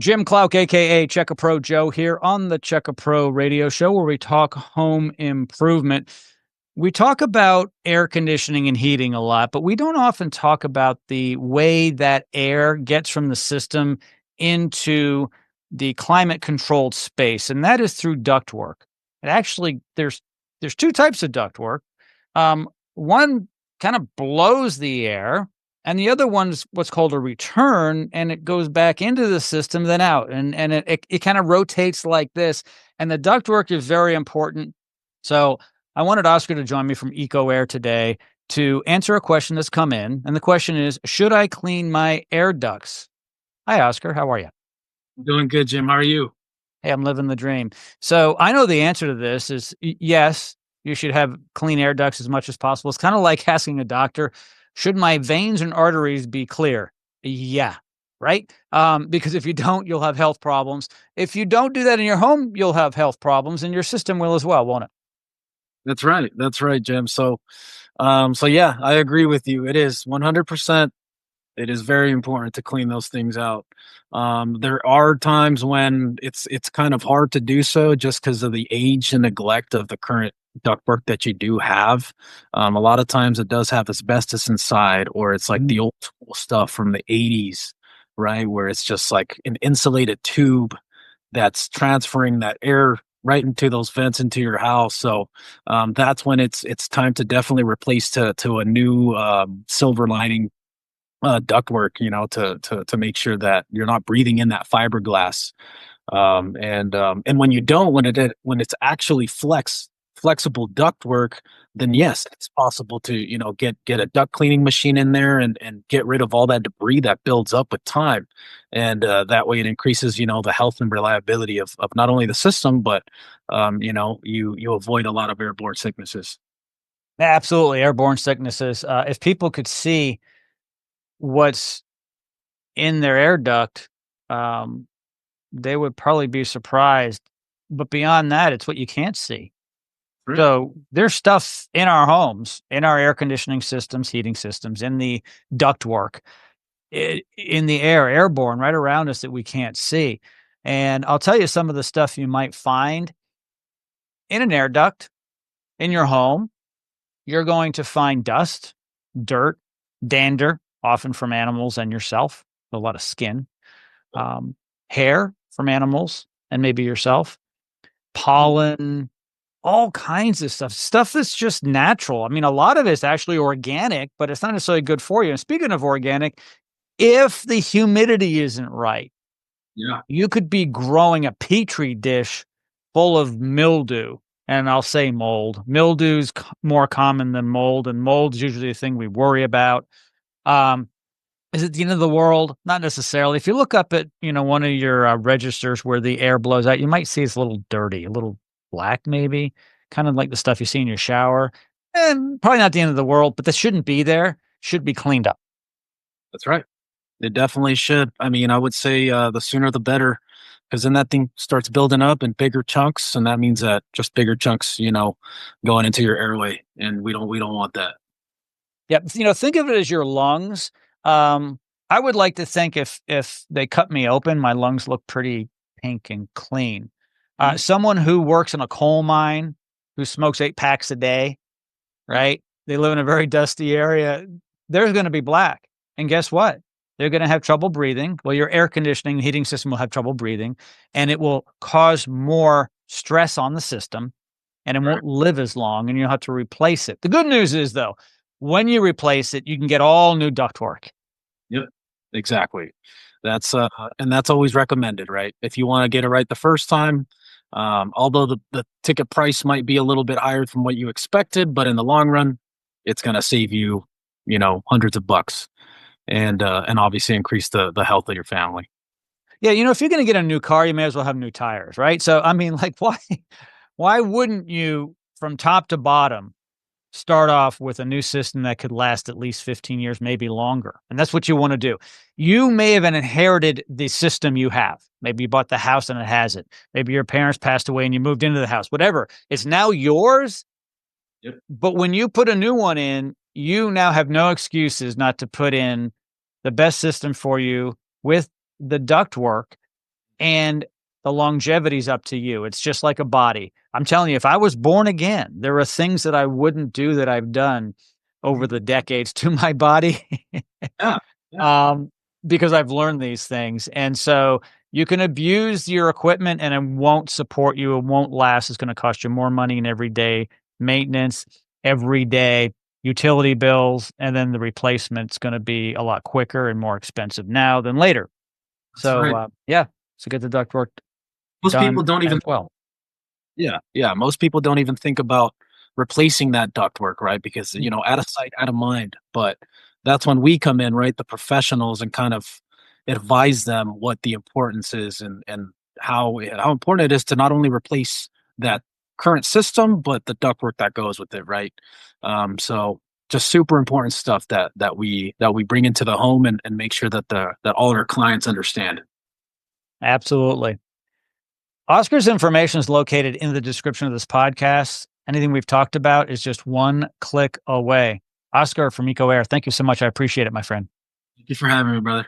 Jim Klauck, aka Check a Pro Joe, here on the Check a Pro radio show where we talk home improvement. We talk about air conditioning and heating a lot, but we don't often talk about the way that air gets from the system into the climate controlled space, and that is through ductwork. And actually, there's two types of ductwork. One kind of blows the air, and the other one's what's called a return, and it goes back into the system, then out, and it kind of rotates like this. And the ductwork is very important. So I wanted Oscar to join me from Eco Air today to answer a question that's come in, and the question is: should I clean my air ducts? Hi, Oscar. How are you? Doing good, Jim. How are you? Hey, I'm living the dream. So I know the answer to this is yes. You should have clean air ducts as much as possible. It's kind of like asking a doctor, should my veins and arteries be clear? Yeah, right? Because if you don't, you'll have health problems. If you don't do that in your home, you'll have health problems, and your system will as well, won't it? That's right. That's right, Jim. So yeah, I agree with you. It is 100%. It is very important to clean those things out. There are times when it's kind of hard to do so just because of the age and neglect of the current ductwork that you do have. A lot of times it does have asbestos inside, or it's like Mhm. the old school stuff from the 80s, right? Where it's just like an insulated tube that's transferring that air right into those vents into your house. So that's when it's time to definitely replace to a new silver lining ductwork, to make sure that you're not breathing in that fiberglass. And when you don't, when it's actually flexible ductwork, then yes, it's possible to get a duct cleaning machine in there and get rid of all that debris that builds up with time, and that way it increases the health and reliability of not only the system, but you avoid a lot of airborne sicknesses. Absolutely, airborne sicknesses. If people could see what's in their air duct, um, they would probably be surprised. But beyond that, it's what you can't see. Right. So there's stuff in our homes, in our air conditioning systems, heating systems, in the ductwork, in the air, airborne, right around us that we can't see. And I'll tell you some of the stuff you might find in an air duct in your home. You're going to find dust, dirt, dander, often from animals and yourself, a lot of skin, um, hair from animals and maybe yourself, pollen, all kinds of stuff that's just natural. I mean, a lot of it's actually organic, but it's not necessarily good for you. And speaking of organic, if the humidity isn't right, Yeah. you could be growing a petri dish full of mildew. And I'll say mold. Mildew's more common than mold, and mold's usually a thing we worry about. Um, is it the end of the world? Not necessarily. If you look up at one of your registers where the air blows out, you might see it's a little dirty, a little black, maybe, kind of like the stuff you see in your shower. And probably not the end of the world, but this shouldn't be there. Should be cleaned up. That's right. It definitely should. I mean, I would say the sooner the better, because then that thing starts building up in bigger chunks, and that means that just bigger chunks, going into your airway, and we don't want that. Yep. Think of it as your lungs. Um, I would like to think if they cut me open, my lungs look pretty pink and clean. Mhm. Someone who works in a coal mine, who smokes 8 packs a day, right? They live in a very dusty area. They're going to be black, and guess what? They're going to have trouble breathing. Well, your air conditioning heating system will have trouble breathing, and it will cause more stress on the system, and it Right. won't live as long, and you'll have to replace it. The good news is, though, when you replace it, you can get all new ductwork. Yep. Exactly. That's and that's always recommended, right? If you want to get it right the first time, although the ticket price might be a little bit higher from what you expected, but in the long run, it's going to save you, hundreds of bucks, and obviously increase the health of your family. Yeah, if you're gonna get a new car, you may as well have new tires, right? So, I mean, like, why wouldn't you, from top to bottom, start off with a new system that could last at least 15 years, maybe longer? And that's what you wanna do. You may have inherited the system you have. Maybe you bought the house and it has it. Maybe your parents passed away and you moved into the house, whatever. It's now yours, Yep. but when you put a new one in, you now have no excuses not to put in the best system for you with the ductwork. and the longevity's up to you. It's just like a body. I'm telling you, if I was born again, there are things that I wouldn't do that I've done over Mhm. the decades to my body. Yeah, yeah, um, because I've learned these things. And so you can abuse your equipment and it won't support you. It won't last. It's going to cost you more money in everyday maintenance, everyday utility bills, and then the replacement's going to be a lot quicker and more expensive now than later. that's So, right. yeah, so get the ductwork Most people done don't as even well. Yeah, yeah. Most people don't even think about replacing that ductwork, right? Because, Mm, out of sight, out of mind. But that's when we come in, right? The professionals, and kind of advise them what the importance is, and how important it is to not only replace that current system, but the ductwork that goes with it, right? So just super important stuff that we bring into the home, and make sure that all our clients understand. absolutely. Oscar's information is located in the description of this podcast. Anything we've talked about is just one click away. Oscar from EcoAir, thank you so much. I appreciate it, my friend. Thank you for having me, brother.